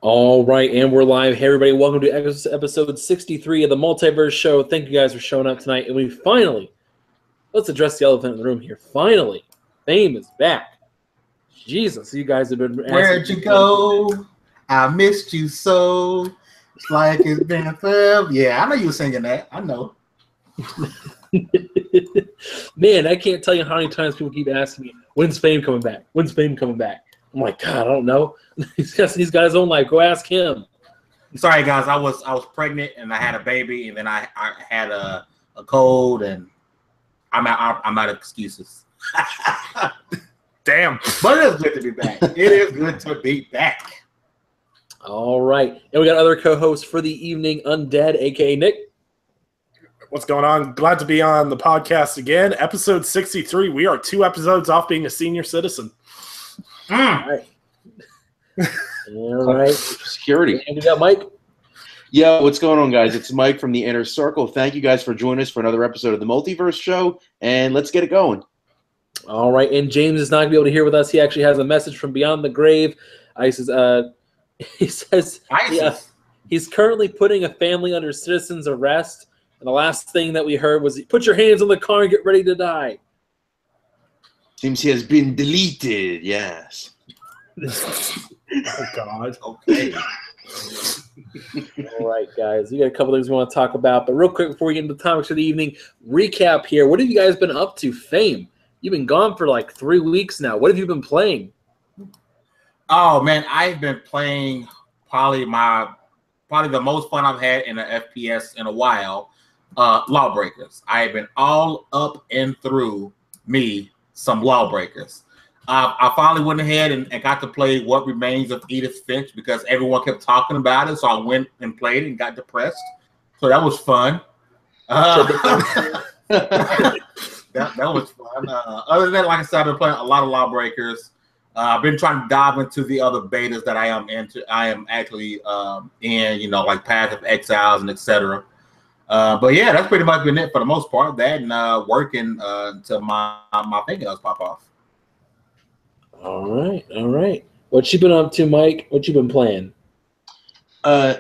All right, and we're live. Hey, everybody, welcome to episode 63 of the Multiverse Show. Thank you guys for showing up tonight. And we finally, let's address the elephant in the room here. Finally, Fame is back. Jesus, you guys have been asking. Where'd you go? I missed you so. It's like it's been forever. Yeah, I know you were singing that. I know. Man, I can't tell you how many times people keep asking me, when's Fame coming back? When's Fame coming back? I'm like, God, I don't know. He's got his own life. Go ask him. Sorry, guys. I was pregnant and I had a baby, and then I had a cold, and I'm out of excuses. Damn. But it is good to be back. It is good to be back. All right. And we got other co-hosts for the evening, Undead, a.k.a. Nick. What's going on? Glad to be on the podcast again. Episode 63. We are 2 episodes off being a senior citizen. All right. All right. Security. And we got Mike. Yo, what's going on, guys? It's Mike from the Inner Circle. Thank you guys for joining us for another episode of the Multiverse Show, and let's get it going. All right. And James is not going to be able to hear with us. He actually has a message from beyond the grave. He says he's currently putting a family under citizen's arrest, and the last thing that we heard was, put your hands on the car and get ready to die. Seems he has been deleted, yes. Oh, God. Okay. All right, guys. We got a couple things we want to talk about, but real quick before we get into the topics of the evening, recap here. What have you guys been up to? Fame. You've been gone for like 3 weeks now. What have you been playing? Oh man, I've been playing probably the most fun I've had in an FPS in a while. Lawbreakers. I have been all up and through some Lawbreakers. I finally went ahead and got to play What Remains of Edith Finch because everyone kept talking about it. So I went and played and got depressed. So that was fun. That was fun. Other than that, like I said, I've been playing a lot of Lawbreakers. I've been trying to dive into the other betas that I am into. I am actually in, like Path of Exiles and etc. But yeah, that's pretty much been it for the most part. That and working until my fingernails pop off. All right. What you been up to, Mike? What you been playing?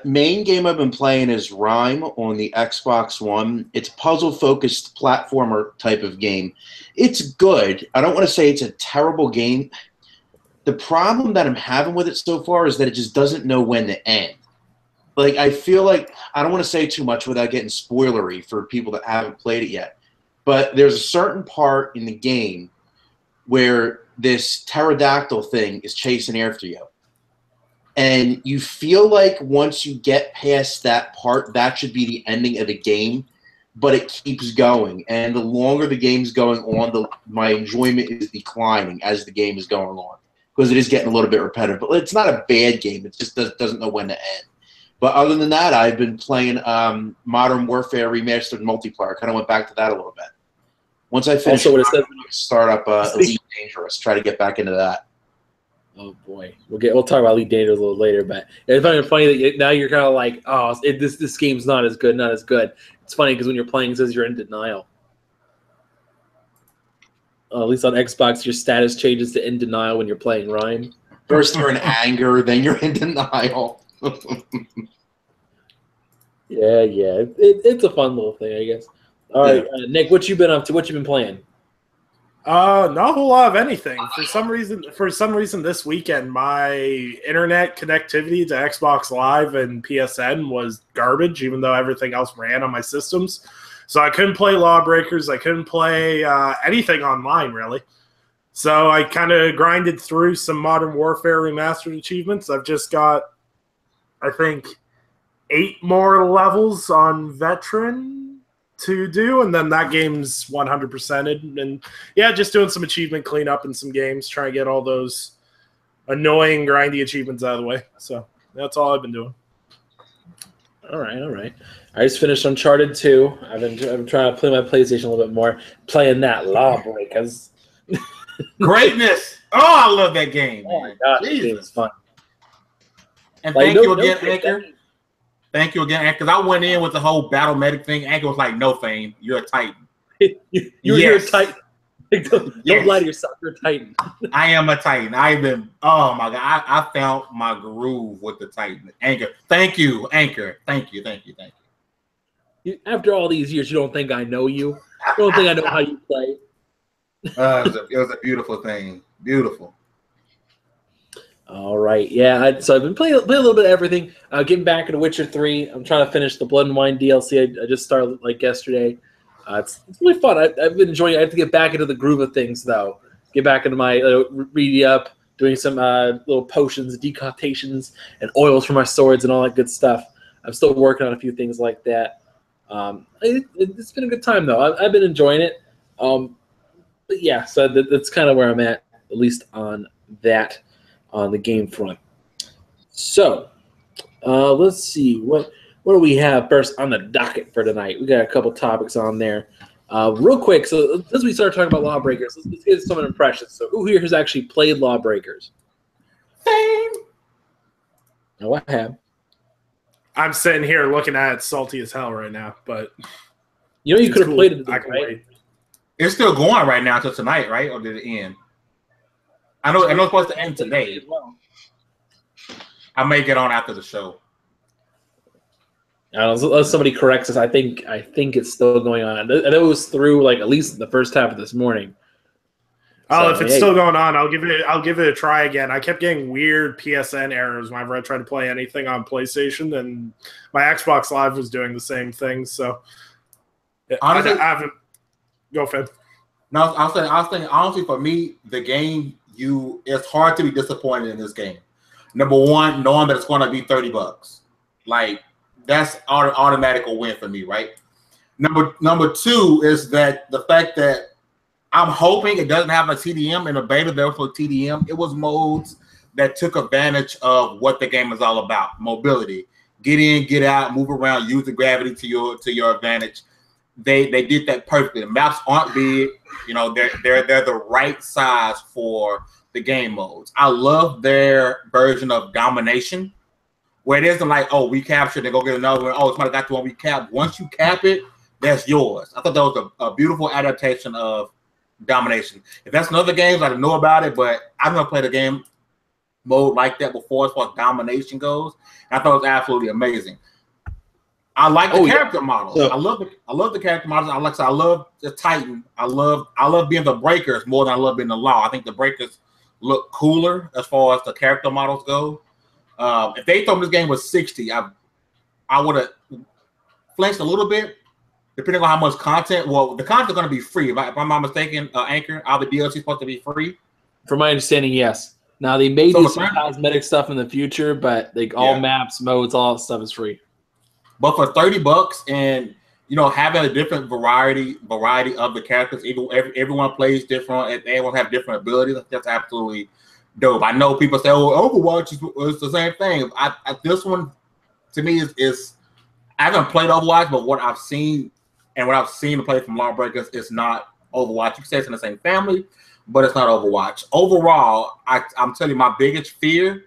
Main game I've been playing is Rime on the Xbox One. It's a puzzle-focused platformer type of game. It's good. I don't want to say it's a terrible game. The problem that I'm having with it so far is that it just doesn't know when to end. Like, I feel like, I don't want to say too much without getting spoilery for people that haven't played it yet, but there's a certain part in the game where this pterodactyl thing is chasing after you. And you feel like once you get past that part, that should be the ending of the game, but it keeps going. And the longer the game's going on, my enjoyment is declining as the game is going on, because it is getting a little bit repetitive. But it's not a bad game. It just doesn't know when to end. But other than that, I've been playing Modern Warfare Remastered Multiplayer. Kind of went back to that a little bit. Once I finish, Also, what it says, start up Elite Dangerous. Try to get back into that. oh boy, we'll talk about Elite Dangerous a little later. But it's funny that now you're kind of like, oh, this game's not as good. It's funny because when you're playing, it says you're in denial. At least on Xbox, your status changes to in denial when you're playing Rime. First you're in anger, then you're in denial. Yeah. It's a fun little thing, I guess. All right, Nick, what you been up to? What you been playing? Not a whole lot of anything. For some reason this weekend, my internet connectivity to Xbox Live and PSN was garbage, even though everything else ran on my systems. So I couldn't play Lawbreakers. I couldn't play anything online, really. So I kind of grinded through some Modern Warfare Remastered achievements. I've just got, I think, 8 more levels on Veteran to do, and then that game's 100%ed. And yeah, just doing some achievement cleanup in some games, trying to get all those annoying, grindy achievements out of the way. So that's all I've been doing. All right. I just finished Uncharted 2. I've been trying to play my PlayStation a little bit more, playing that Lawbreakers. Greatness! Oh, I love that game. Oh my God, that game is fun. And thank you again, Anchor. Thank you again, because I went in with the whole battle medic thing. Anchor was like, "No, Fame, you're a Titan." You're a Titan. Don't lie to yourself. You're a Titan. I am a Titan. Oh my God. I found my groove with the Titan. Anchor. Thank you, Anchor. Thank you. After all these years, you don't think I know you? You don't think I know how you play? It was a beautiful thing. Beautiful. All right. Yeah. So I've been playing a little bit of everything. Getting back into Witcher 3. I'm trying to finish the Blood and Wine DLC. I just started like yesterday. It's really fun. I've been enjoying it. I have to get back into the groove of things, though. Get back into my reading up, doing some little potions, decoctations, and oils for my swords and all that good stuff. I'm still working on a few things like that. It's been a good time, though. I've been enjoying it. But yeah, so that's kind of where I'm at least on that, on the game front. So let's see. What do we have first on the docket for tonight? We got a couple topics on there. Real quick, so as we start talking about Lawbreakers, let's get some impressions. So who here has actually played Lawbreakers? Same. No, I have. I'm sitting here looking at it salty as hell right now, but you could have played it, right? Wait. It's still going right now until tonight, right? Or did it end? I know it's supposed to end today. I may get on after the show. Unless somebody corrects us, I think it's still going on. I know it was through like at least the first half of this morning. Oh, so, if it's still going on, I'll give it a try again. I kept getting weird PSN errors whenever I tried to play anything on PlayStation, and my Xbox Live was doing the same thing. So honestly, I haven't. Go, Finn. No, I was saying honestly, for me, the game it's hard to be disappointed in this game. Number one, knowing that it's going to be $30, like. That's automatic win for me, right? Number two is that the fact that I'm hoping it doesn't have a TDM in a beta. Therefore, TDM, it was modes that took advantage of what the game is all about: mobility, get in, get out, move around, use the gravity to your advantage. They did that perfectly. The maps aren't big, they're the right size for the game modes. I love their version of domination, where it isn't like, oh, we captured and go get another one. Oh, somebody got the one we capped. Once you cap it, that's yours. I thought that was a beautiful adaptation of domination. If that's another game, I don't know about it, but I've never played a game mode like that before as far as domination goes. And I thought it was absolutely amazing. I like the character models. I love the character models. I love the Titan. I love being the Breakers more than I love being the Law. I think the Breakers look cooler as far as the character models go. If they told me this game was 60, I would have flinched a little bit, depending on how much content. Well, the content's going to be free. If I'm not mistaken, Anchor, all the DLC supposed to be free. From my understanding, yes. Now, they may do some cosmetic stuff in the future, but all maps, modes, all that stuff is free. But for $30 and, having a different variety of the characters, everyone plays different, everyone have different abilities, that's absolutely dope. I know people say, "Oh, Overwatch is the same thing." This one, to me, is I haven't played Overwatch, but what I've seen to play from Lawbreakers is not Overwatch. You can say it's in the same family, but it's not Overwatch. Overall, I'm telling you, my biggest fear,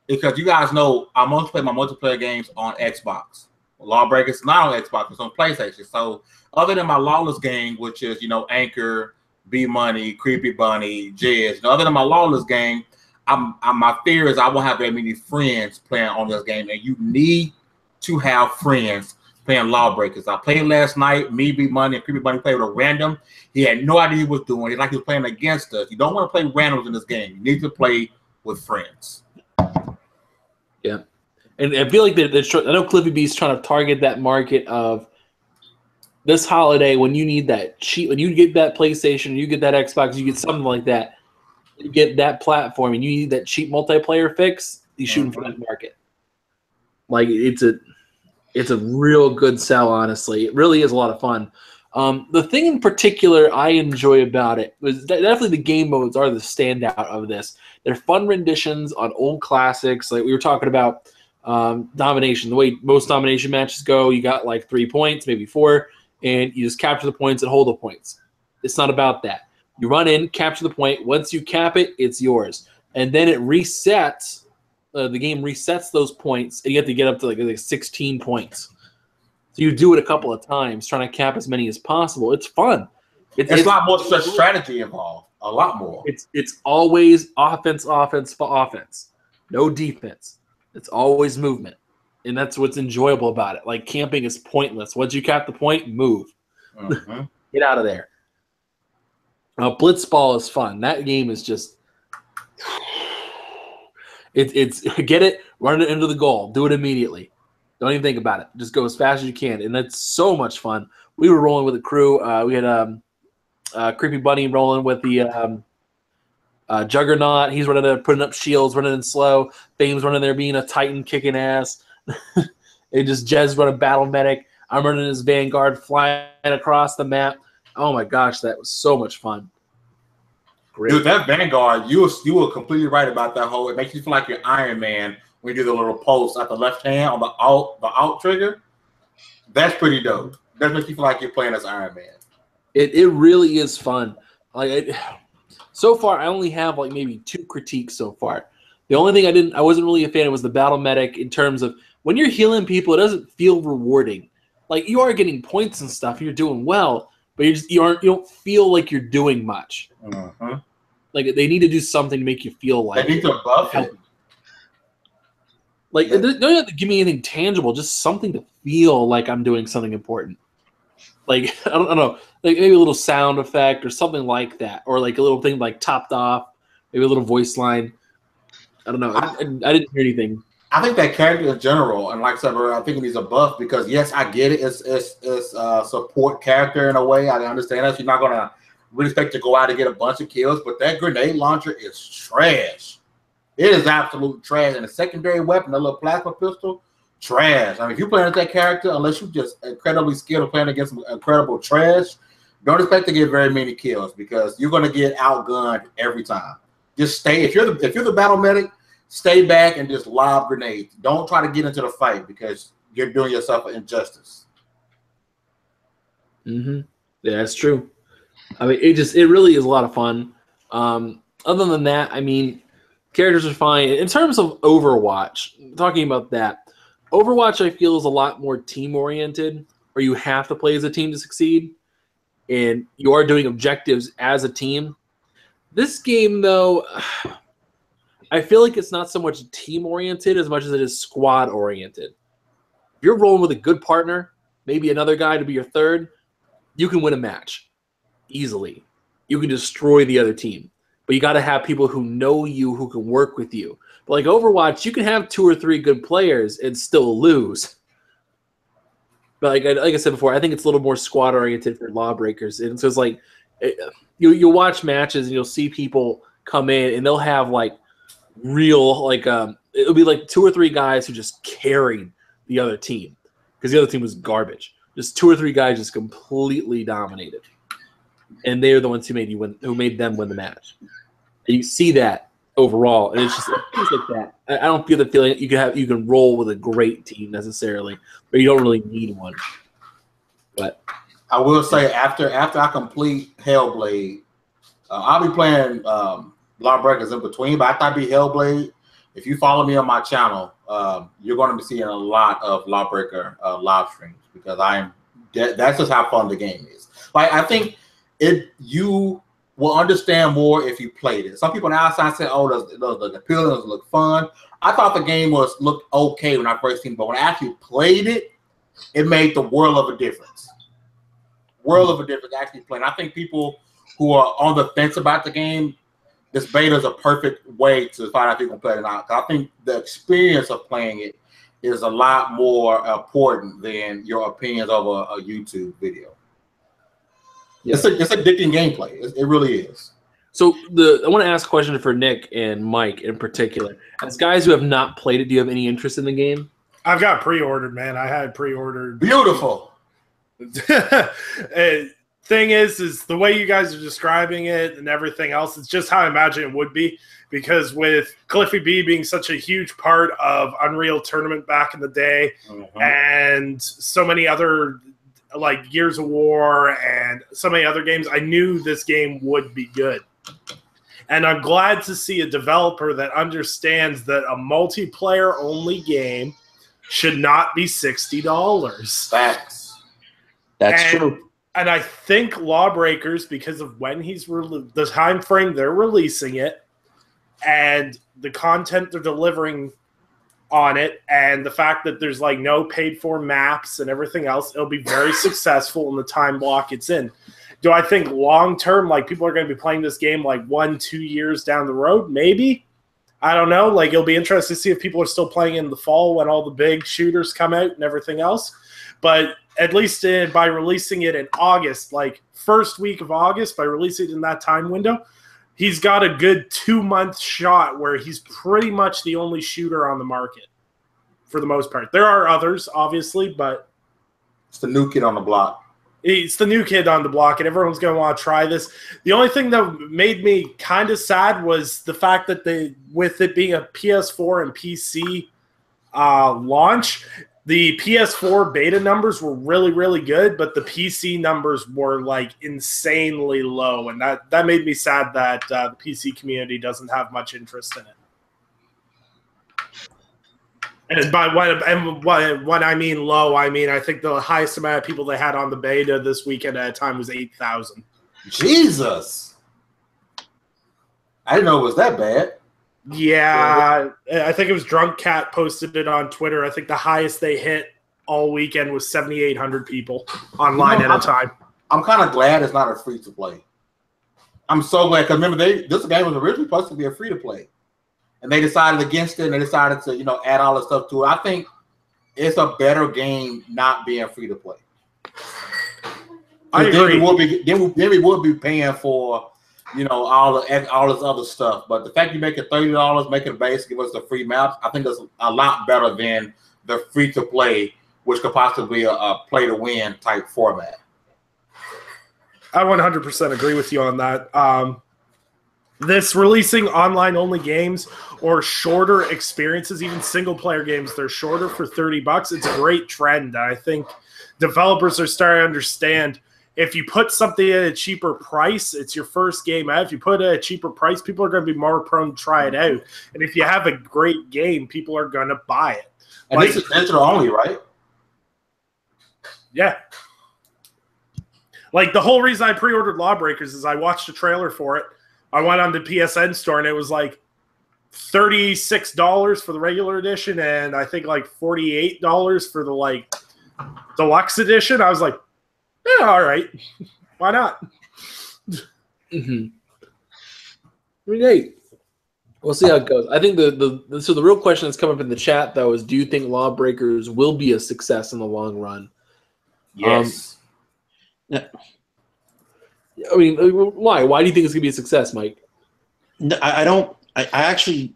because you guys know I mostly play my multiplayer games on Xbox. Lawbreakers is not on Xbox; it's on PlayStation. So, other than my Lawless game, which is Anchor, B Money, Creepy Bunny, Jizz. Other than my Lawless game, my fear is I won't have very many friends playing on this game, and you need to have friends playing Lawbreakers. I played last night. Me, B Money, and Creepy Bunny played with a random. He had no idea what he was doing. It's like he was playing against us. You don't want to play randoms in this game. You need to play with friends. Yeah, and I feel like I know Cliffy B's trying to target that market of this holiday, when you need that cheap, when you get that PlayStation, you get that Xbox, you get something like that, you get that platform, and you need that cheap multiplayer fix, you're shooting for that market. Like, it's a real good sell, honestly. It really is a lot of fun. The thing in particular I enjoy about it was definitely the game modes are the standout of this. They're fun renditions on old classics. Like we were talking about domination. The way most domination matches go, you got like 3 points, maybe 4, and you just capture the points and hold the points. It's not about that. You run in, capture the point. Once you cap it, it's yours. And then it resets. The game resets those points, and you have to get up to like 16 points. So you do it a couple of times, trying to cap as many as possible. It's fun. It's a lot more strategy involved. A lot more. It's always offense, offense. No defense. It's always movement. And that's what's enjoyable about it. Like, camping is pointless. Once you cap the point, move. Mm-hmm. Get out of there. Blitzball is fun. That game is just it's get it, run it into the goal, do it immediately. Don't even think about it. Just go as fast as you can, and that's so much fun. We were rolling with a crew. We had Creepy Bunny rolling with the Juggernaut. He's running there, putting up shields, running in slow. Fame's running there, being a Titan, kicking ass. It just Jez running Battle Medic. I'm running his Vanguard, flying across the map. Oh my gosh, that was so much fun. Great. Dude, that Vanguard, you were completely right about that whole. It makes you feel like you're Iron Man when you do the little pulse at the left hand on the alt trigger. That's pretty dope. That makes you feel like you're playing as Iron Man. It really is fun. So far, I only have like maybe 2 critiques so far. The only thing I wasn't really a fan of was the Battle Medic in terms of when you're healing people, it doesn't feel rewarding. Like, you are getting points and stuff, you're doing well, but you don't feel like you're doing much. Mm-hmm. Like, they need to do something to make you feel like they need to buff it. Like, they don't have to give me anything tangible, just something to feel like I'm doing something important. Like, I don't know, like maybe a little sound effect or something like that, or like a little thing like topped off, maybe a little voice line. I don't know. I didn't hear anything. I think that character in general, and like I said, I think it needs a buff because yes, I get it. It's a support character in a way. I understand that you're not gonna really expect to go out and get a bunch of kills, but that grenade launcher is trash. It is absolute trash. And a secondary weapon, a little plasma pistol, trash. I mean, if you're playing with that character, unless you're just incredibly skilled at playing against some incredible trash, don't expect to get very many kills because you're gonna get outgunned every time. Just stay. If you're the battle medic, stay back and just lob grenades. Don't try to get into the fight because you're doing yourself an injustice. Mm-hmm. Yeah, that's true. I mean, it really is a lot of fun. Other than that, I mean, characters are fine. In terms of Overwatch, talking about that, Overwatch I feel is a lot more team-oriented, where you have to play as a team to succeed, and you are doing objectives as a team. This game, though, I feel like it's not so much team-oriented as much as it is squad-oriented. If you're rolling with a good partner, maybe another guy to be your third, you can win a match easily. You can destroy the other team. But you got to have people who know you, who can work with you. But like Overwatch, you can have 2 or 3 good players and still lose. But like I said before, I think it's a little more squad-oriented for Lawbreakers. And so it's like you'll watch matches and you'll see people come in and they'll have like real it'll be like 2 or 3 guys who just carried the other team because the other team was garbage. Just 2 or 3 guys just completely dominated, and they're the ones who made them win the match. And you see that overall, and it's just things like that. I don't feel the feeling you can roll with a great team necessarily, but you don't really need one. But I will say after I complete Hellblade, I'll be playing Lawbreakers in between, but after I beat Hellblade, if you follow me on my channel, you're going to be seeing a lot of Lawbreaker live streams because that's just how fun the game is. Like, I think you will understand more if you played it. Some people on the outside say, "Oh, does the appeal does look fun?" I thought the game looked okay when I first seen it, but when I actually played it, it made the world of a difference. Actually playing. I think people who are on the fence about the game, this beta is a perfect way to find out if you can play it or not. I think the experience of playing it is a lot more important than your opinions over a YouTube video. Yeah. It's addicting gameplay. It really is. So I want to ask a question for Nick and Mike in particular. As guys who have not played it, do you have any interest in the game? I've got pre-ordered, man. I had pre-ordered. Beautiful. Thing is the way you guys are describing it and everything else, it's just how I imagine it would be. Because with Cliffy B being such a huge part of Unreal Tournament back in the day, and so many other like Gears of War and so many other games, I knew this game would be good. And I'm glad to see a developer that understands that a multiplayer-only game should not be $60. Facts. That's true. And I think Lawbreakers, because of when the time frame they're releasing it, and the content they're delivering on it, and the fact that there's like no paid for maps and everything else, it'll be very successful in the time block it's in. Do I think long term, like people are going to be playing this game like 1-2 years down the road? Maybe. I don't know. Like it'll be interesting to see if people are still playing in the fall when all the big shooters come out and everything else. But at least by releasing it in August, like first week of August, by releasing it in that time window, he's got a good 2-month shot where he's pretty much the only shooter on the market for the most part. There are others, obviously, but it's the new kid on the block. It's the new kid on the block, and everyone's going to want to try this. The only thing that made me kind of sad was the fact that with it being a PS4 and PC launch, the PS4 beta numbers were really, really good, but the PC numbers were like insanely low, and that made me sad that the PC community doesn't have much interest in it. And when I mean low, I mean I think the highest amount of people they had on the beta this weekend at a time was 8,000. Jesus, I didn't know it was that bad. Yeah, I think it was Drunk Cat posted it on Twitter. I think the highest they hit all weekend was 7,800 people online at a time. I'm kind of glad it's not a free-to-play. I'm so glad, because remember, this game was originally supposed to be a free-to-play. And they decided against it, and they decided to, add all the stuff to it. I think it's a better game not being free-to-play. I agree. Then we would be paying for all this other stuff. But the fact you make it $30, make it base, give us the free maps, I think that's a lot better than the free-to-play, which could possibly be a play-to-win type format. I 100% agree with you on that. This releasing online-only games or shorter experiences, even single-player games, they're shorter for $30. It's a great trend. I think developers are starting to understand if you put something at a cheaper price, it's your first game out. If you put it at a cheaper price, people are going to be more prone to try it out. And if you have a great game, people are going to buy it. And this is digital only, right? Yeah. Like the whole reason I pre-ordered Lawbreakers is I watched a trailer for it. I went on the PSN store and it was like $36 for the regular edition and I think like $48 for the like deluxe edition. I was like, yeah, all right. Why not? Mm-hmm. Great. We'll see how it goes. I think so the real question that's come up in the chat though is, do you think Lawbreakers will be a success in the long run? Yes. I mean, why? Why do you think it's gonna be a success, Mike? No, I don't. I actually,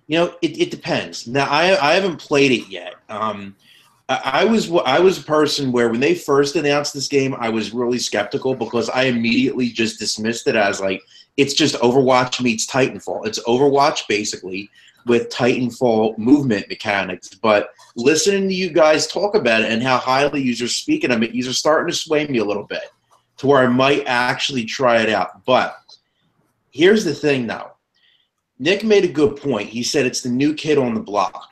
it depends. Now, I haven't played it yet. I was a person where when they first announced this game, I was really skeptical because I immediately just dismissed it as like it's just Overwatch meets Titanfall. It's Overwatch basically with Titanfall movement mechanics. But listening to you guys talk about it and how highly you're speaking of it, you're starting to sway me a little bit to where I might actually try it out. But here's the thing now. Nick made a good point. He said it's the new kid on the block.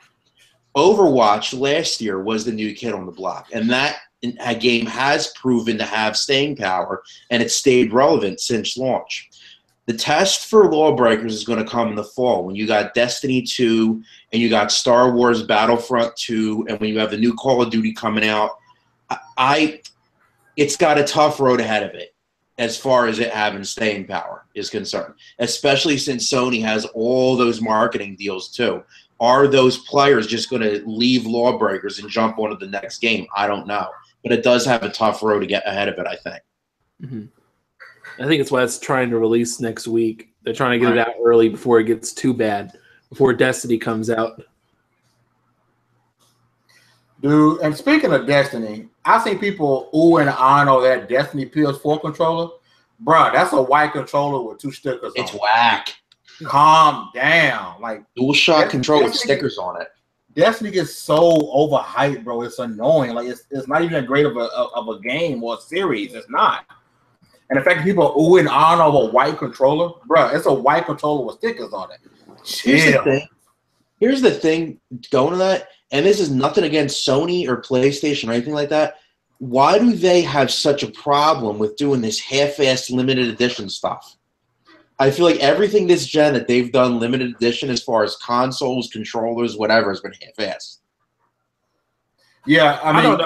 Overwatch last year was the new kid on the block, and that game has proven to have staying power, and it's stayed relevant since launch. The test for Lawbreakers is going to come in the fall when you got Destiny 2 and you got Star Wars Battlefront 2, and when you have the new Call of Duty coming out. It's got a tough road ahead of it as far as it having staying power is concerned, especially since Sony has all those marketing deals too. Are those players just going to leave Lawbreakers and jump onto the next game? I don't know. But it does have a tough road to get ahead of it, I think. Mm-hmm. I think it's why it's trying to release next week. They're trying to get it out early before it gets too bad, before Destiny comes out. Dude, and speaking of Destiny, I see people ooh and ahhing over that Destiny PS4 controller. Bruh, that's a white controller with 2 stickers It's on it. whack. Calm down. Like DualShock control with stickers on it. Destiny gets so overhyped, bro. It's annoying. Like it's not even that great of a game or a series. It's not. And the fact that people are ooh and ahhing over a white controller, bruh, it's a white controller with stickers on it. Here's the thing going to that, and this is nothing against Sony or PlayStation or anything like that. why do they have such a problem with doing this half-assed limited edition stuff? I feel like everything this gen that they've done limited edition as far as consoles, controllers, whatever, has been half-assed. Yeah, I mean,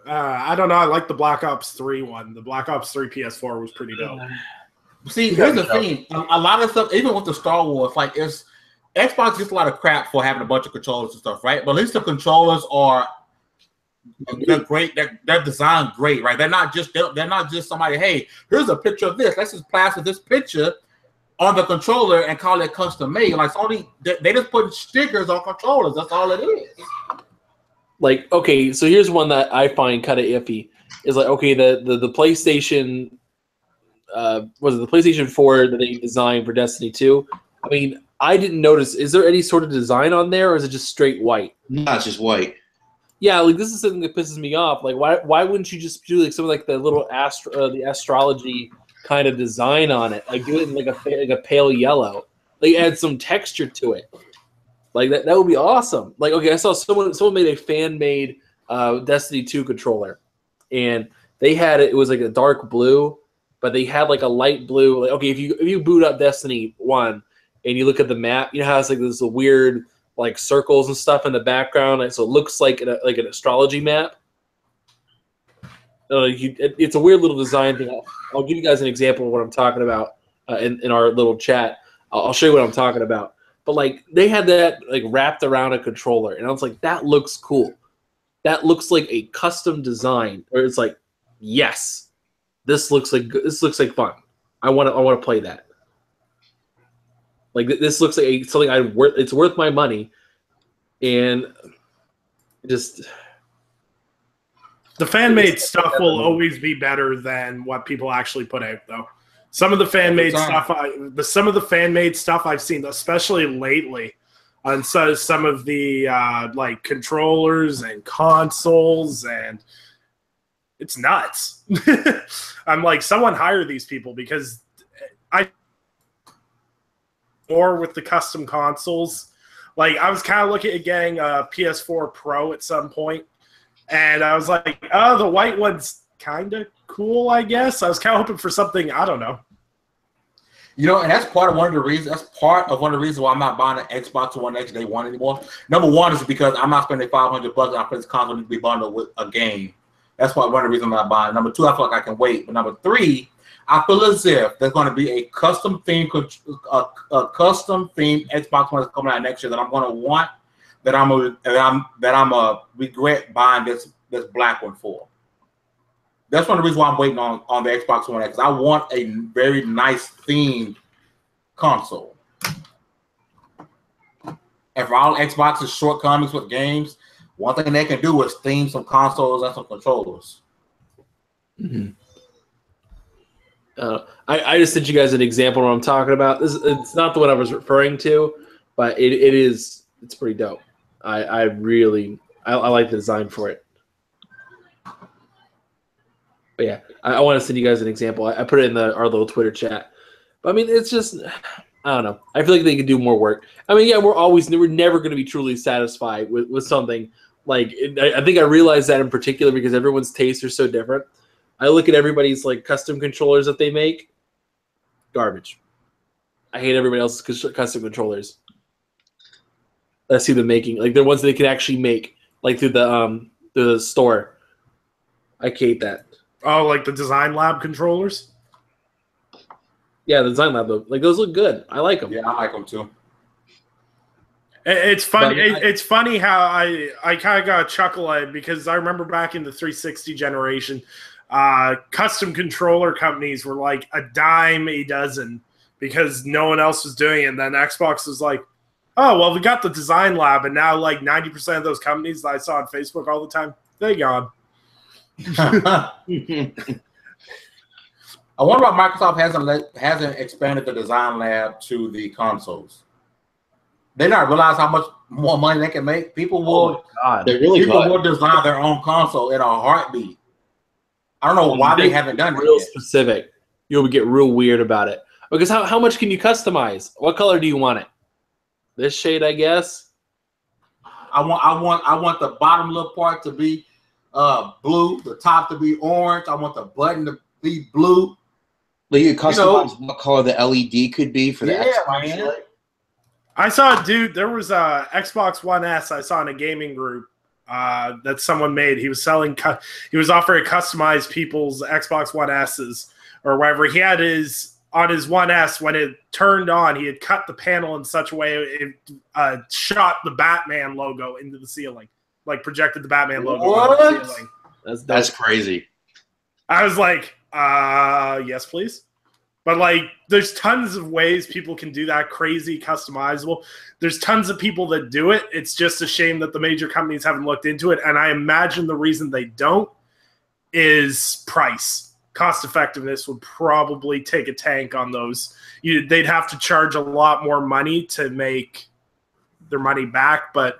I don't know. I like the Black Ops 3 one. The Black Ops 3 PS4 was pretty dope. See, here's the thing. A lot of stuff, even with the Star Wars, like Xbox gets a lot of crap for having a bunch of controllers and stuff, right? But at least the controllers they're great. They're designed great, right? They're not just somebody. Hey, here's a picture of this. Let's just plaster this picture on the controller and call it custom made. Like they just put stickers on controllers. That's all it is. Like, okay, so here's one that I find kind of iffy. Is like, okay, the PlayStation was it the PlayStation 4 that they designed for Destiny 2? I mean, I didn't notice. Is there any sort of design on there, or is it just straight white? No, it's just white. Yeah, like this is something that pisses me off. Like, why wouldn't you just do like some of like the little the astrology kind of design on it? Like do it in like a pale yellow. Like add some texture to it. Like that would be awesome. Like, okay, I saw someone made a fan-made Destiny 2 controller, and they had it was like a dark blue, but they had like a light blue. Like, okay, if you boot up Destiny 1 and you look at the map, you know how it's like this weird like circles and stuff in the background, and so it looks like an astrology map. It's a weird little design thing. I'll give you guys an example of what I'm talking about in our little chat. I'll show you what I'm talking about. But like they had that like wrapped around a controller, and I was like, that looks cool. That looks like a custom design, or it's like, yes, this looks like fun. I want to play that. Like this looks like something it's worth my money, and just the fan-made stuff will always be better than what people actually put out, though. Some of the fan-made stuff I've seen, especially lately, on some of the like controllers and consoles, and it's nuts. I'm like, someone hire these people, because or with the custom consoles. Like, I was kind of looking at getting a PS4 Pro at some point, and I was like, oh, the white one's kind of cool, I guess. I was kind of hoping for something, I don't know. You know, and that's part of one of the reasons why I'm not buying an Xbox One X Day One anymore. Number one is because I'm not spending $500 on this console to be bundled with a game. That's one of the reasons I'm not buying. Number two, I feel like I can wait. But number three, I feel as if there's going to be a custom theme Xbox One that's coming out next year that I'm going to want, that I'm regret buying this black one for. That's one of the reasons why I'm waiting on the Xbox One X. I want a very nice themed console. And for all Xbox's shortcomings with games, one thing they can do is theme some consoles and some controllers. Mm-hmm. I just sent you guys an example of what I'm talking about. It's not the one I was referring to, but it's pretty dope. I like the design for it. But yeah, I want to send you guys an example. I put it in our little Twitter chat. But I mean, it's just, I don't know. I feel like they could do more work. I mean, yeah, we're never going to be truly satisfied with something. Like, I think I realized that in particular because everyone's tastes are so different. I look at everybody's like custom controllers that they make, garbage. I hate everybody else's custom controllers. I see them making like the ones that they can actually make like through the store. I hate that. Oh, like the Design Lab controllers? Yeah, the Design Lab, like those look good. I like them. Yeah, I like them too. It's funny. It's funny how I kind of got a chuckle at it because I remember back in the 360 generation, custom controller companies were like a dime a dozen because no one else was doing it. And then Xbox was like, oh, well, we got the Design Lab, and now like 90% of those companies that I saw on Facebook all the time, they gone. I wonder why Microsoft hasn't expanded the Design Lab to the consoles. They not realize how much more money they can make. People will design their own console in a heartbeat. I don't know why they haven't done it real yet. Specific. You'll get real weird about it. Because how much can you customize? What color do you want it? This shade, I guess. I want the bottom little part to be blue, the top to be orange. I want the button to be blue. Like you customize what color the LED could be for the Xbox. Man. I saw a dude. There was a Xbox One S. I saw in a gaming group that someone made. He was selling. He was offering to customize people's Xbox One S's or whatever. He had on his One S, when it turned on, he had cut the panel in such a way it shot the Batman logo into the ceiling, like projected the Batman logo into the ceiling. That's crazy. I was like, yes, please. But like, there's tons of ways people can do that crazy customizable. There's tons of people that do it. It's just a shame that the major companies haven't looked into it. And I imagine the reason they don't is price. Cost effectiveness would probably take a tank on those. They'd have to charge a lot more money to make their money back. But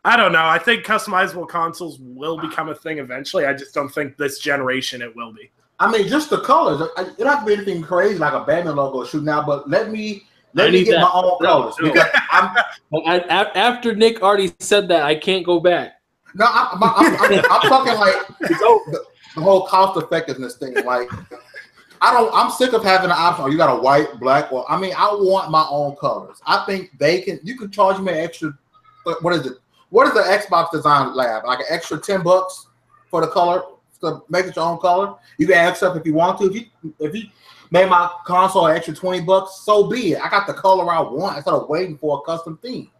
I don't know. I think customizable consoles will become a thing eventually. I just don't think this generation it will be. I mean, just the colors. It don't have to be anything crazy like a Batman logo shooting out, but let me get my own colors. Because after Nick already said that, I can't go back. No, I'm talking like the whole cost effectiveness thing. Like, I'm sick of having an option. Oh, you got a white, black, or I mean, I want my own colors. I think you could charge me an extra. What is it? What is the Xbox Design Lab? Like an extra $10 for the color to make it your own color. You can add stuff if you want to. If you made my console an extra $20, so be it. I got the color I want instead of waiting for a custom theme.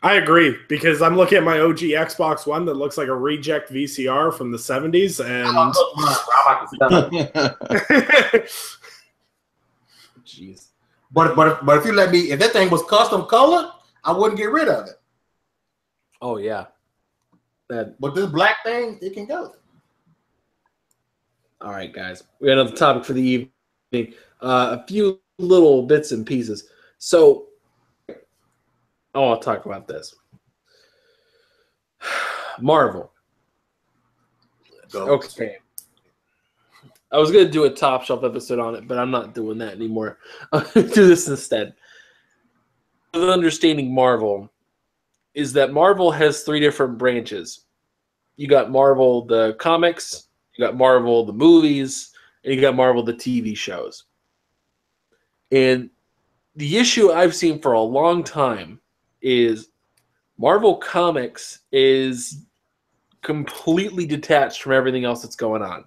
I agree, because I'm looking at my OG Xbox One that looks like a reject VCR from the 70s, and jeez. But if you let me, if that thing was custom colored, I wouldn't get rid of it. Oh yeah. But this black thing, it can go. All right, guys. We got another topic for the evening. A few little bits and pieces. So, I'll talk about this. Marvel. Okay. I was going to do a top shelf episode on it, but I'm not doing that anymore. I'm going to do this instead. The understanding Marvel is that Marvel has 3 different branches. You got Marvel the comics, you got Marvel the movies, and you got Marvel the TV shows. And the issue I've seen for a long time is Marvel Comics is completely detached from everything else that's going on.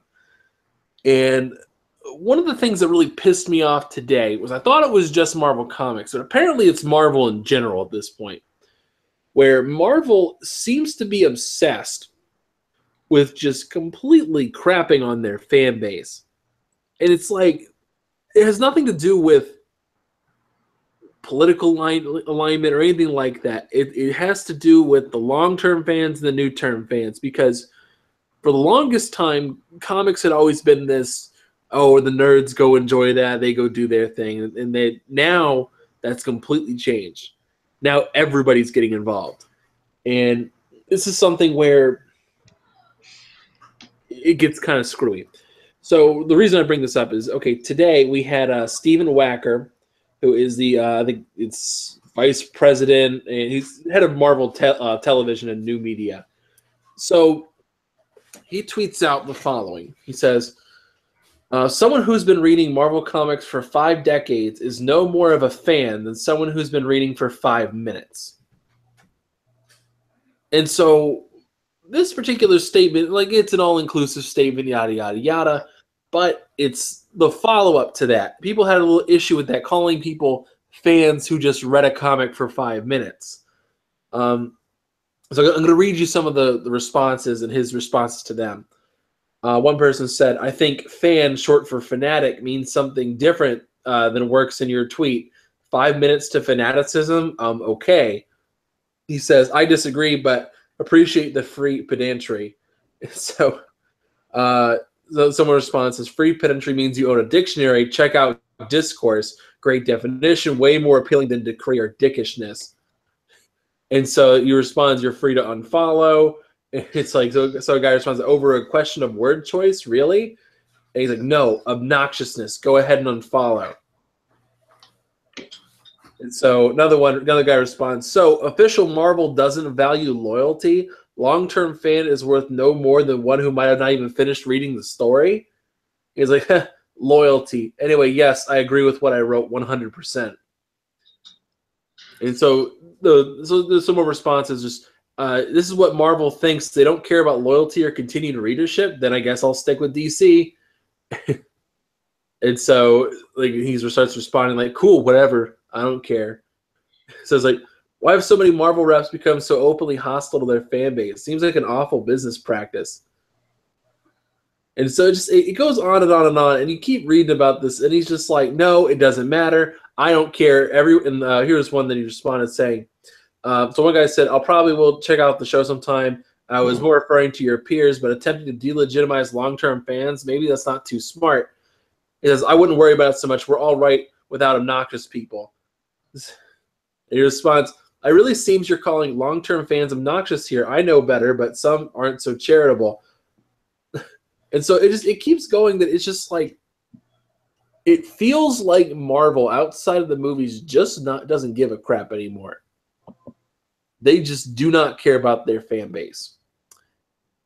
And one of the things that really pissed me off today was I thought it was just Marvel Comics, but apparently it's Marvel in general at this point, where Marvel seems to be obsessed with just completely crapping on their fan base. And it's like, it has nothing to do with political alignment or anything like that. It has to do with the long-term fans and the new-term fans, because for the longest time, comics had always been this, oh, the nerds go enjoy that, they go do their thing. And now that's completely changed. Now everybody's getting involved. And this is something where it gets kind of screwy. So the reason I bring this up is, okay, today we had Stephen Wacker, who is the, I think it's vice president, and he's head of Marvel Television and New Media. So he tweets out the following. He says, someone who's been reading Marvel Comics for 5 decades is no more of a fan than someone who's been reading for 5 minutes. And so this particular statement, like, it's an all-inclusive statement, yada, yada, yada, but it's the follow-up to that. People had a little issue with that, calling people fans who just read a comic for 5 minutes. So I'm going to read you some of the responses and his responses to them. One person said, I think fan, short for fanatic, means something different than works in your tweet. 5 minutes to fanaticism? Okay. He says, I disagree, but appreciate the free pedantry. So someone responds, says, free pedantry means you own a dictionary. Check out Discourse. Great definition. Way more appealing than decree or dickishness. And so you respond, you're free to unfollow. It's like, so a guy responds, over a question of word choice? Really? And he's like, no, obnoxiousness. Go ahead and unfollow. And so another guy responds, so official Marvel doesn't value loyalty. long-term fan is worth no more than one who might have not even finished reading the story. He's like, loyalty. Anyway, yes, I agree with what I wrote 100%. And so there's some more responses. Just this is what Marvel thinks. They don't care about loyalty or continued readership. Then I guess I'll stick with DC. And so like he starts responding like, cool, whatever. I don't care. Says like, why have so many Marvel reps become so openly hostile to their fan base? Seems like an awful business practice. And so it goes on and on and on, and you keep reading about this, and he's just like, no, it doesn't matter. I don't care. Here's one that he responded saying, so one guy said, I'll probably will check out the show sometime. I was more referring to your peers, but attempting to delegitimize long-term fans, maybe that's not too smart. He says, I wouldn't worry about it so much. We're all right without obnoxious people. And he responds, it really seems you're calling long-term fans obnoxious here. I know better, but some aren't so charitable. And so it keeps going that it's just like it feels like Marvel outside of the movies just doesn't give a crap anymore. They just do not care about their fan base.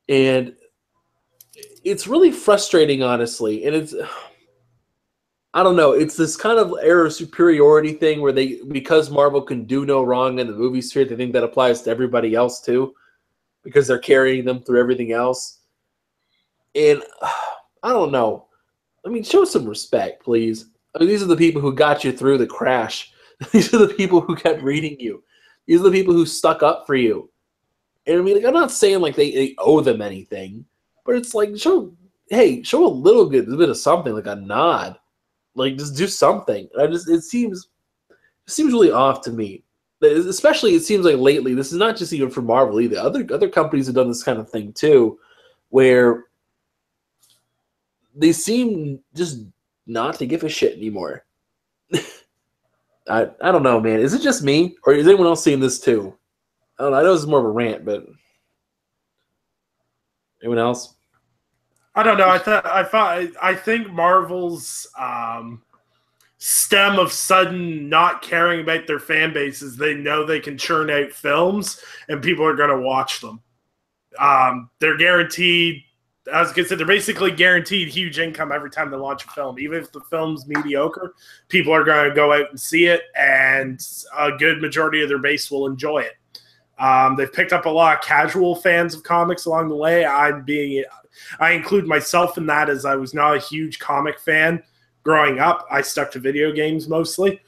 And it's really frustrating, honestly. And I don't know, it's this kind of air of superiority thing where because Marvel can do no wrong in the movie sphere, they think that applies to everybody else too, because they're carrying them through everything else. And I don't know. I mean, show some respect, please. I mean, these are the people who got you through the crash. These are the people who kept reading you. These are the people who stuck up for you. And I mean, like, I'm not saying like they owe them anything, but it's like show a little bit of something, like a nod, like just do something. It seems really off to me. Especially, it seems like lately. This is not just even for Marvel either. Other companies have done this kind of thing too, where they seem just not to give a shit anymore. I don't know, man. Is it just me, or is anyone else seeing this too? I don't know. I know this is more of a rant, but anyone else? I don't know. I think Marvel's stem of sudden not caring about their fan base is they know they can churn out films and people are going to watch them. They're guaranteed. As I said, they're basically guaranteed huge income every time they launch a film. Even if the film's mediocre, people are going to go out and see it, and a good majority of their base will enjoy it. They've picked up a lot of casual fans of comics along the way. I include myself in that, as I was not a huge comic fan growing up. I stuck to video games mostly.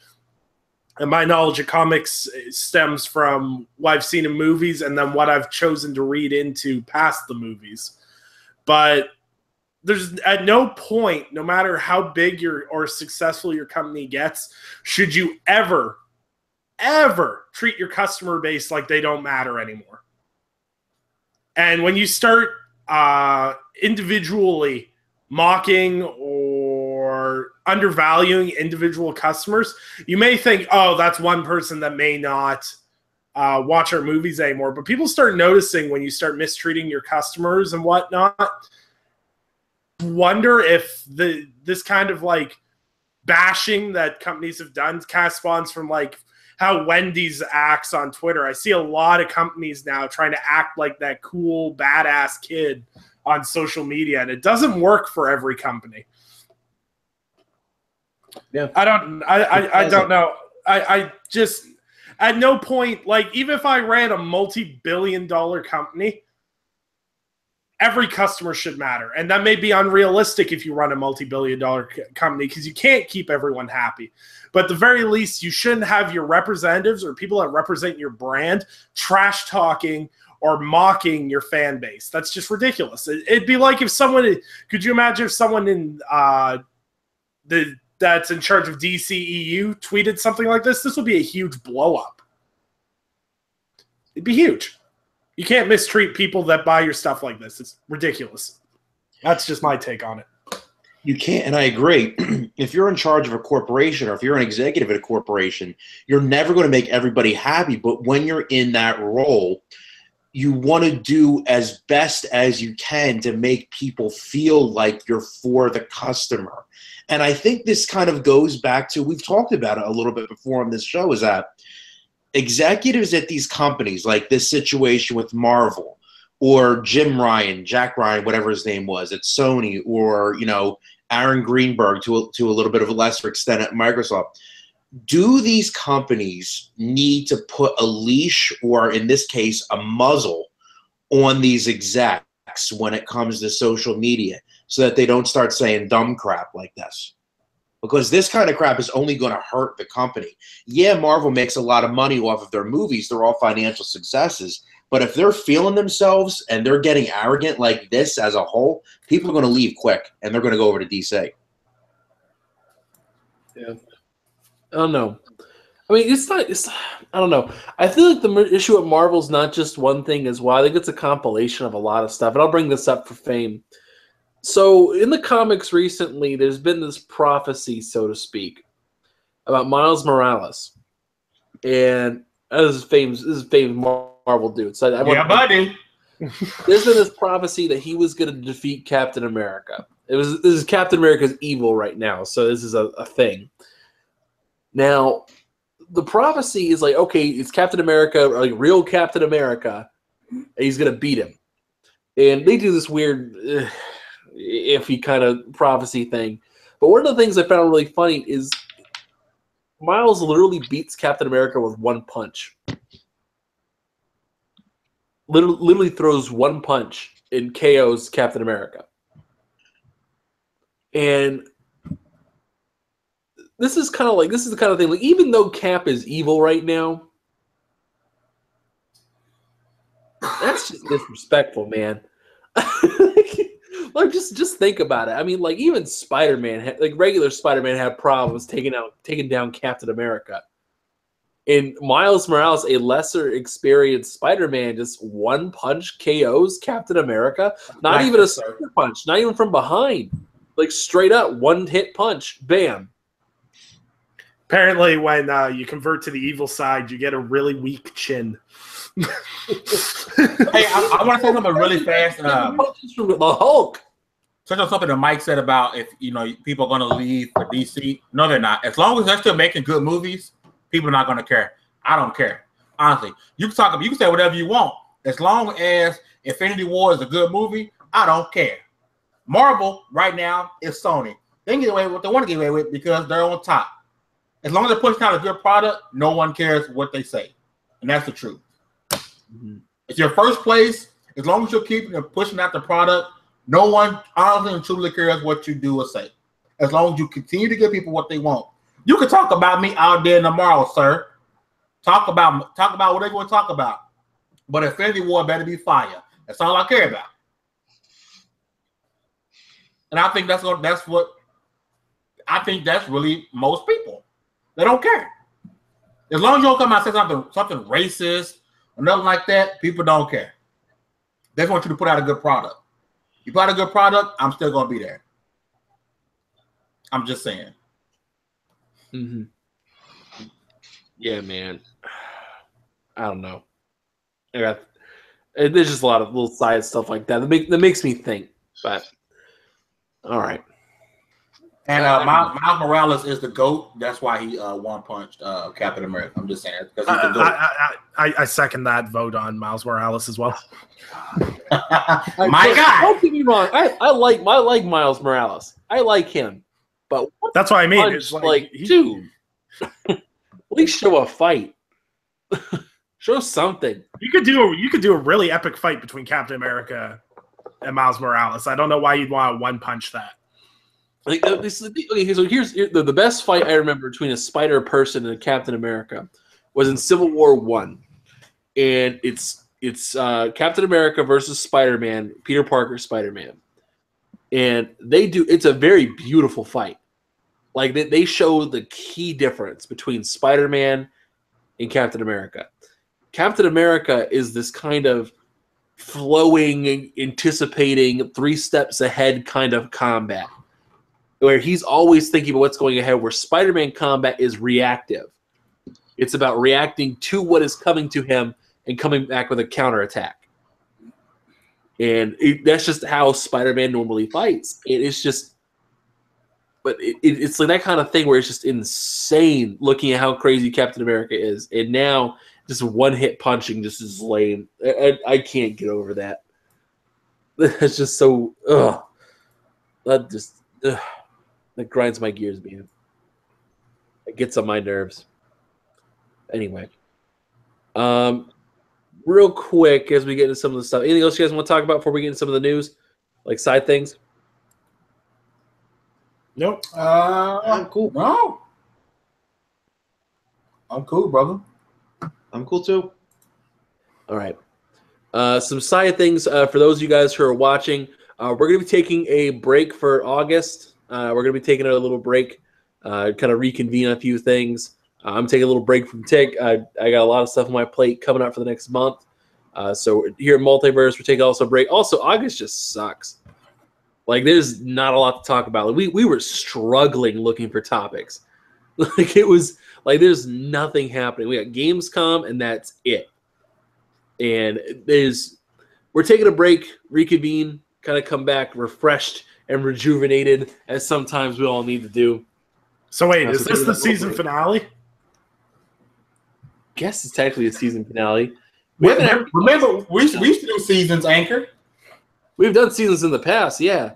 And my knowledge of comics stems from what I've seen in movies and then what I've chosen to read into past the movies. But there's at no point, no matter how big or successful your company gets, should you ever treat your customer base like they don't matter anymore. And when you start individually mocking or undervaluing individual customers, you may think, oh, that's one person that may not watch our movies anymore. But people start noticing when you start mistreating your customers and whatnot. Wonder if this kind of like bashing that companies have done kind of spawns from like how Wendy's acts on Twitter. I see a lot of companies now trying to act like that cool, badass kid on social media, and it doesn't work for every company. Yeah, I don't know. I just at no point, like even if I ran a multi-billion-dollar company, every customer should matter. And that may be unrealistic if you run a multi-billion-dollar company because you can't keep everyone happy. But at the very least, you shouldn't have your representatives or people that represent your brand trash talking or mocking your fan base. That's just ridiculous. It'd be like if someone, could you imagine if someone in that's in charge of DCEU tweeted something like this? This would be a huge blow up. It'd be huge. You can't mistreat people that buy your stuff like this. It's ridiculous. That's just my take on it. You can't, and I agree. If you're in charge of a corporation or if you're an executive at a corporation, you're never going to make everybody happy. But when you're in that role, you want to do as best as you can to make people feel like you're for the customer. And I think this kind of goes back to, we've talked about it a little bit before on this show, is that executives at these companies, like this situation with Marvel, or Jim Ryan, Jack Ryan, whatever his name was at Sony, or, you know, Aaron Greenberg to a little bit of a lesser extent at Microsoft. Do these companies need to put a leash, or in this case, a muzzle on these execs when it comes to social media so that they don't start saying dumb crap like this? Because this kind of crap is only going to hurt the company. Yeah, Marvel makes a lot of money off of their movies. They're all financial successes. But if they're feeling themselves and they're getting arrogant like this as a whole, people are going to leave quick, and they're going to go over to DC. Yeah. I don't know. I mean, I don't know. I feel like the issue at Marvel is not just one thing as well. I think it's a compilation of a lot of stuff. And I'll bring this up for fame. So in the comics recently, there's been this prophecy, so to speak, about Miles Morales. And this is famous Marvel dude. So buddy. There's been this prophecy that he was going to defeat Captain America. This is Captain America's evil right now. So this is a thing. Now, the prophecy is like, okay, it's Captain America, or like real Captain America, and he's going to beat him. And they do this weird, iffy kind of prophecy thing. But one of the things I found really funny is Miles literally beats Captain America with one punch. Literally throws one punch and KOs Captain America. And this is the kind of thing, like, even though Cap is evil right now, that's just disrespectful, man. Like, just think about it. I mean, like, even Spider-Man, like regular Spider-Man, had problems taking down Captain America. And Miles Morales, a lesser experienced Spider-Man, just one punch KOs Captain America. Not even a super punch, not even from behind. Like, straight up, one hit punch, bam. Apparently, when you convert to the evil side, you get a really weak chin. Hey, I want to say something really fast. Punches from the Hulk. Touch on something that Mike said about if people are going to leave for DC. No, they're not. As long as they're still making good movies, people are not going to care. I don't care. Honestly, you can say whatever you want. As long as Infinity War is a good movie, I don't care. Marvel right now is Sony. They can get away with what they want to get away with because they're on top. As long as they're pushing out a good product, no one cares what they say. And that's the truth. Mm-hmm. It's your first place. As long as you're keeping and pushing out the product, no one honestly and truly cares what you do or say. As long as you continue to give people what they want. You can talk about me out there tomorrow, sir. Talk about whatever you want to talk about. But Infinity War better be fire. That's all I care about. And I think that's really most people. They don't care. As long as you don't come out and say something racist or nothing like that, people don't care. They just want you to put out a good product. You put out a good product, I'm still going to be there. I'm just saying. Mm-hmm. Yeah, man. I don't know. There's just a lot of little side stuff like that that makes me think. But all right. And Miles Morales is the GOAT. That's why he one-punched Captain America. I'm just saying. Because he's the GOAT. I second that vote on Miles Morales as well. My God. Don't get me wrong. I like Miles Morales. I like him. But that's what I mean. It's like dude, at least show a fight. Show something. You could do a really epic fight between Captain America and Miles Morales. I don't know why you'd want to one-punch that. Okay, so here's the best fight I remember between a Spider Person and Captain America was in Civil War I, and it's Captain America versus Spider-Man, Peter Parker Spider-Man, and it's a very beautiful fight. Like they show the key difference between Spider-Man and Captain America. Captain America is this kind of flowing, anticipating, 3 steps ahead kind of combat, where he's always thinking about what's going ahead, where Spider-Man combat is reactive. It's about reacting to what is coming to him and coming back with a counterattack. And that's just how Spider-Man normally fights. It's like that kind of thing where it's just insane looking at how crazy Captain America is. And now just one-hit punching just is lame. I can't get over that. It's just so that grinds my gears, man. It gets on my nerves. Anyway, real quick as we get into some of the stuff. Anything else you guys want to talk about before we get into some of the news, like side things? Nope. I'm cool. No, I'm cool, brother. I'm cool too. All right. Some side things for those of you guys who are watching. We're going to be taking a break for August. We're going to be taking a little break, kind of reconvene a few things. I'm taking a little break from Tick. I got a lot of stuff on my plate coming up for the next month. So here at Multiverse, we're taking also a break. Also, August just sucks. Like, there's not a lot to talk about. Like, we were struggling looking for topics. Like, it was like there's nothing happening. We got Gamescom, and that's it. And we're taking a break, reconvene, kind of come back refreshed and rejuvenated, as sometimes we all need to do. So wait, is this the season finale? Guess it's technically a season finale. Remember, we used to do seasons, Anchor. We've done seasons in the past, yeah,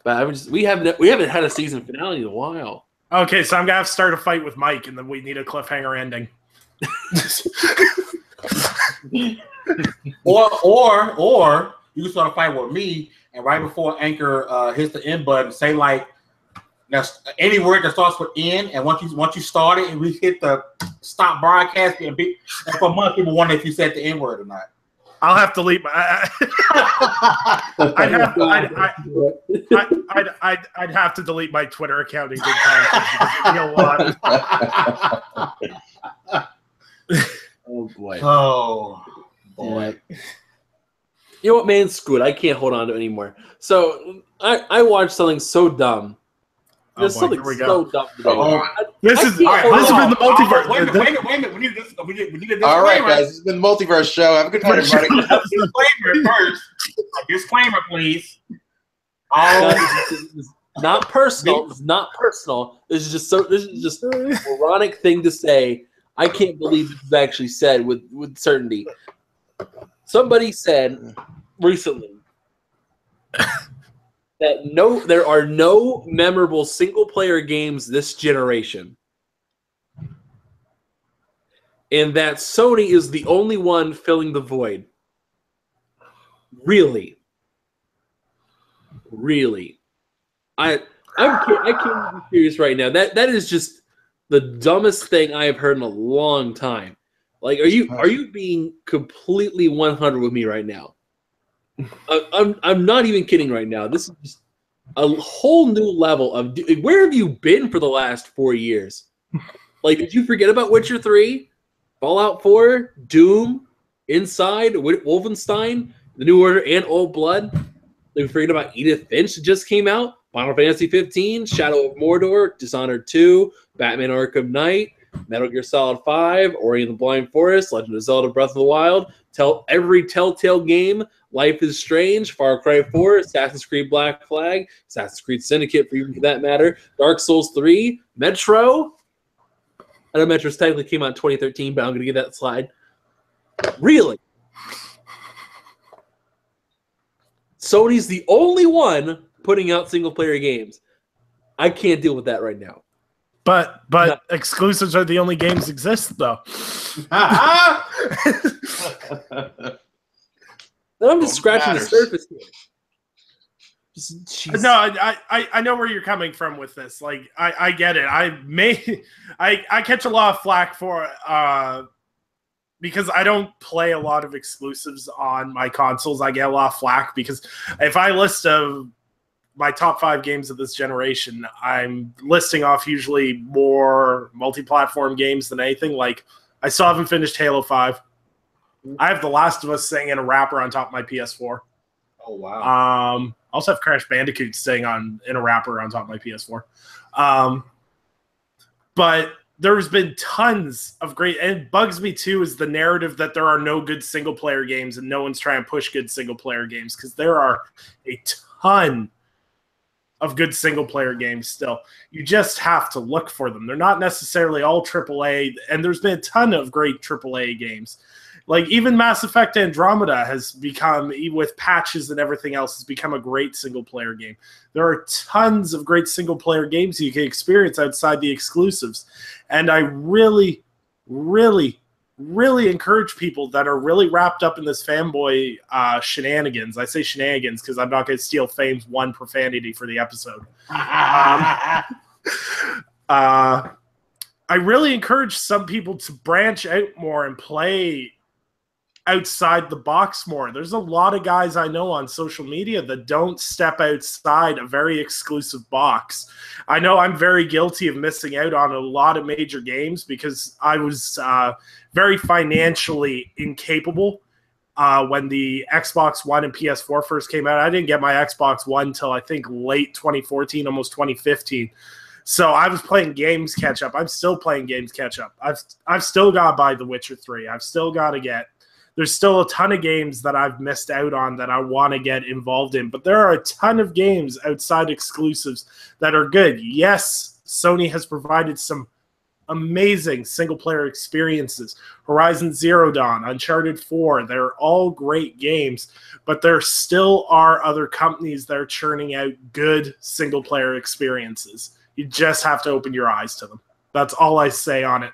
but we haven't had a season finale in a while. Okay, so I'm gonna have to start a fight with Mike, and then we need a cliffhanger ending. or you can start a fight with me, and right before Anchor hits the end button, say like now any word that starts with N, and once you start it and we hit the stop broadcast, and for months people wonder if you said the N word or not. I'll have to leave. I'd have to delete my Twitter account in good time because it'd be a lot. Oh boy. Oh boy. You know what, man? Screw it. I can't hold on to it anymore. So I watched something so dumb. There's something so dumb today. This has been the Multiverse. Wait a minute. We need this. All right, guys. This has been the Multiverse show. Have a good night, everybody. Disclaimer first. A disclaimer, please. Not personal. It's not personal. This is just a moronic thing to say. I can't believe this is actually said with certainty. Somebody said recently that there are no memorable single-player games this generation, and that Sony is the only one filling the void. Really? I can't be serious right now. That is just the dumbest thing I have heard in a long time. Like, are you being completely 100 with me right now? I'm not even kidding right now. This is just a whole new level of where have you been for the last 4 years? Like, did you forget about Witcher 3, Fallout 4, Doom, Inside, Wolfenstein, The New Order, and Old Blood? Did we forget about Edith Finch that just came out? Final Fantasy 15, Shadow of Mordor, Dishonored 2, Batman Arkham Knight, Metal Gear Solid 5, Ori and the Blind Forest, Legend of Zelda Breath of the Wild, every Telltale game, Life is Strange, Far Cry 4, Assassin's Creed Black Flag, Assassin's Creed Syndicate for that matter, Dark Souls 3, Metro. I know Metro's technically came out in 2013, but I'm going to give that slide. Really? Sony's the only one putting out single-player games. I can't deal with that right now. But no. Exclusives are the only games exist, though. I'm just scratching the surface here. No, I know where you're coming from with this. Like, I get it. I catch a lot of flack for because I don't play a lot of exclusives on my consoles. I get a lot of flack because if I list my top 5 games of this generation, I'm listing off usually more multi-platform games than anything. Like, I still haven't finished Halo 5. I have The Last of Us sitting in a wrapper on top of my PS4. Oh, wow. I also have Crash Bandicoot sitting in a wrapper on top of my PS4. But there's been tons of great, and it bugs me too, is the narrative that there are no good single-player games and no one's trying to push good single-player games, because there are a ton of good single-player games still. You just have to look for them. They're not necessarily all AAA, and there's been a ton of great AAA games. Like, even Mass Effect Andromeda has become, with patches and everything else, has become a great single-player game. There are tons of great single-player games you can experience outside the exclusives. And I really, really, really encourage people that are really wrapped up in this fanboy shenanigans. I say shenanigans because I'm not going to steal Fame's one profanity for the episode. I really encourage some people to branch out more and play outside the box more. There's a lot of guys I know on social media that don't step outside a very exclusive box. I know I'm very guilty of missing out on a lot of major games because I was very financially incapable when the Xbox One and PS4 first came out. I didn't get my Xbox One until I think late 2014, almost 2015. So I was playing games catch up. I'm still playing games catch up. I've still got to buy The Witcher 3. I've still got to get. There's still a ton of games that I've missed out on that I want to get involved in. But there are a ton of games outside exclusives that are good. Yes, Sony has provided some amazing single-player experiences. Horizon Zero Dawn, Uncharted 4, they're all great games. But there still are other companies that are churning out good single-player experiences. You just have to open your eyes to them. That's all I say on it.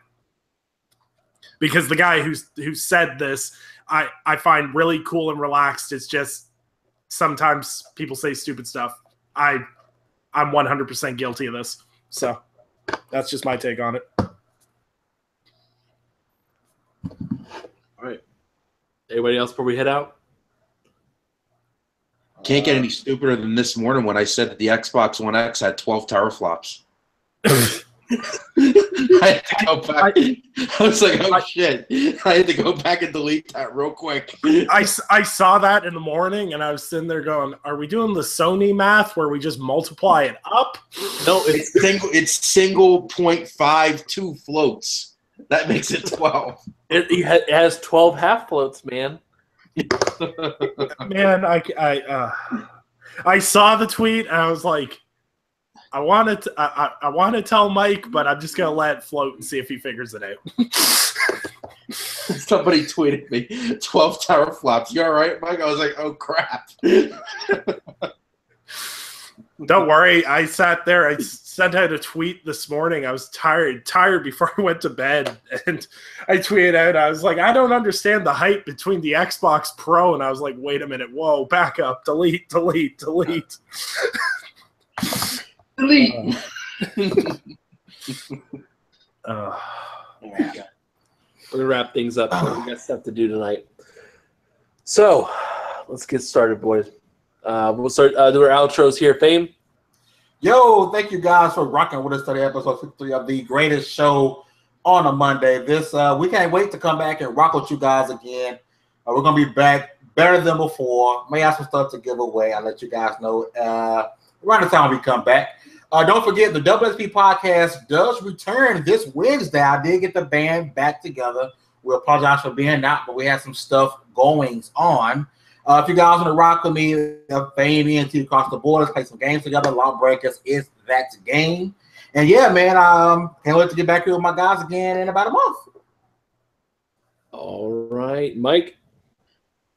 Because the guy who said this, I find really cool and relaxed. It's just sometimes people say stupid stuff. I'm 100% guilty of this. So that's just my take on it. All right. Anybody else before we head out? Can't get any stupider than this morning when I said that the Xbox One X had 12 teraflops. I had to go back. I was like, oh shit. I had to go back and delete that real quick. I saw that in the morning and I was sitting there going, are we doing the Sony math where we just multiply it up? No, it's single 0.52 floats. That makes it 12. It has 12 half floats, man. Man, I saw the tweet and I was like, I want to tell Mike, but I'm just gonna let it float and see if he figures it out. Somebody tweeted me 12 teraflops. You all right, Mike? I was like, oh crap. Don't worry. I sat there. I sent out a tweet this morning. I was tired before I went to bed, and I tweeted out. I was like, I don't understand the hype between the Xbox Pro, and I was like, wait a minute. Whoa, back up. Delete. Delete. We're gonna wrap things up. We got stuff to do tonight. So let's get started, boys. We'll start do our outros here. Fame. Yo, thank you guys for rocking with us today, episode 53 of the greatest show on a Monday. We can't wait to come back and rock with you guys again. We're gonna be back better than before. May have some stuff to give away. I'll let you guys know around the time we come back. Don't forget, the WSP podcast does return this Wednesday. I did get the band back together. We apologize for being out, but we had some stuff going on. If you guys want to rock with me, Fame, ENT across the borders, play some games together, Lawbreakers is that game. And yeah, man, can't wait to get back here with my guys again in about a month. All right, Mike.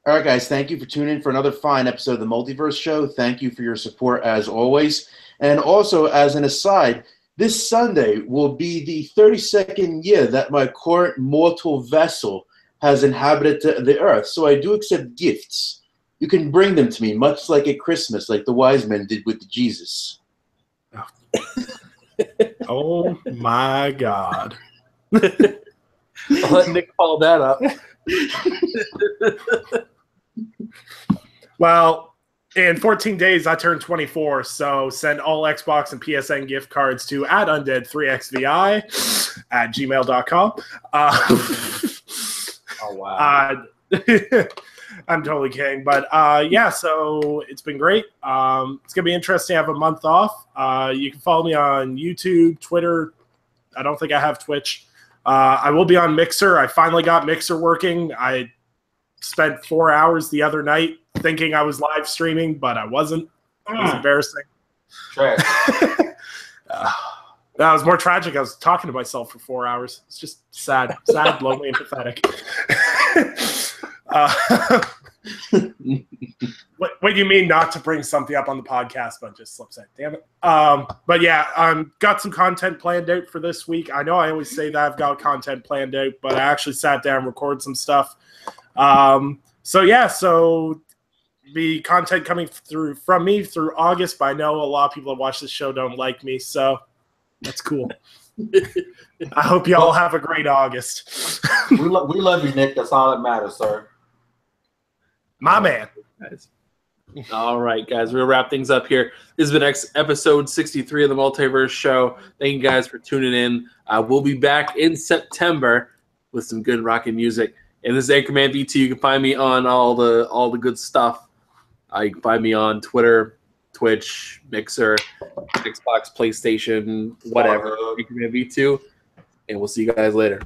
All right, guys, thank you for tuning in for another fine episode of the Multiverse Show. Thank you for your support as always. And also, as an aside, this Sunday will be the 32nd year that my current mortal vessel has inhabited the earth. So I do accept gifts. You can bring them to me, much like at Christmas, like the wise men did with Jesus. Oh, my God. I'll let Nick follow that up. Well, in 14 days, I turned 24, so send all Xbox and PSN gift cards to @undead3xvi@gmail.com. Oh, wow. I'm totally kidding. But, yeah, so it's been great. It's going to be interesting to have a month off. You can follow me on YouTube, Twitter. I don't think I have Twitch. I will be on Mixer. I finally got Mixer working. I spent 4 hours the other night thinking I was live streaming, but I wasn't. It was embarrassing. That was more tragic. I was talking to myself for 4 hours. It's just sad, lonely, and pathetic. What do you mean not to bring something up on the podcast, but just slips it? Damn it. But yeah, got some content planned out for this week. I know I always say that I've got content planned out, but I actually sat down and recorded some stuff. So the content coming through from me through August, but I know a lot of people that watch this show don't like me, so that's cool. I hope you all have a great August. we love you, Nick. That's all that matters, sir. My man. Guys. All right, guys, we'll wrap things up here. This has been episode 63 of the Multiverse Show. Thank you guys for tuning in. We'll be back in September with some good rockin' music. And this is Anchorman V2. You can find me on all the good stuff. You can find me on Twitter, Twitch, Mixer, Xbox, PlayStation, whatever. Anchorman V2. And we'll see you guys later.